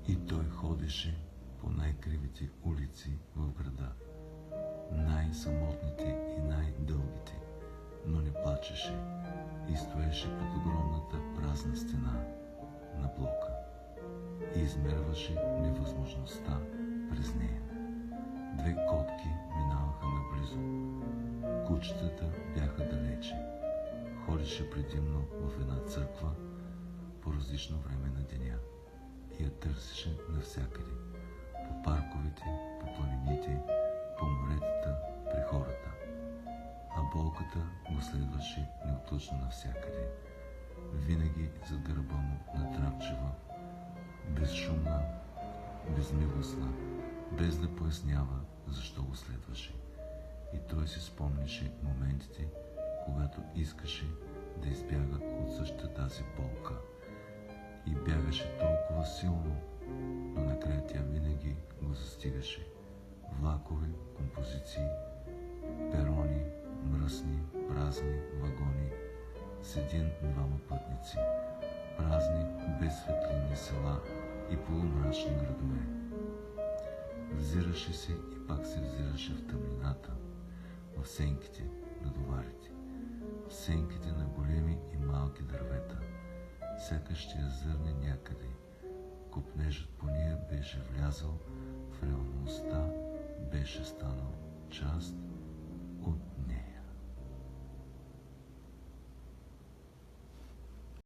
И той ходеше по най-кривите улици в града, най-самотните и най-дългите, но не плачеше и стоеше под огромната празна стена на блока и измерваше невъзможността през нея. Две котки минаваха наблизо. Кучетата бяха далече. Ходеше предимно в една църква по различно време на деня и я търсеше навсякъде. По парковете, по планините, по моретата, при хората. А болката го следваше неотлъчно навсякъде. Винаги зад гърба му натрапчива, безшумна, безмилостна, без да пояснява защо го следваше. И той си спомняше моментите, когато искаше да избяга от същата тази болка. И бягаше толкова силно, но накрая тя винаги го застигаше. Влакове, композиции, перони, мръсни, празни вагони, с един-двама пътници, празни, без светлинни села и полумрачни градове. Взираше се и пак се взираше в тъмнината, в сенките на доварите, в сенките на големи и малки дървета. Сякаш ще я зърне някъде. Копнежът по нея беше влязъл в реалността, беше станал част от нея.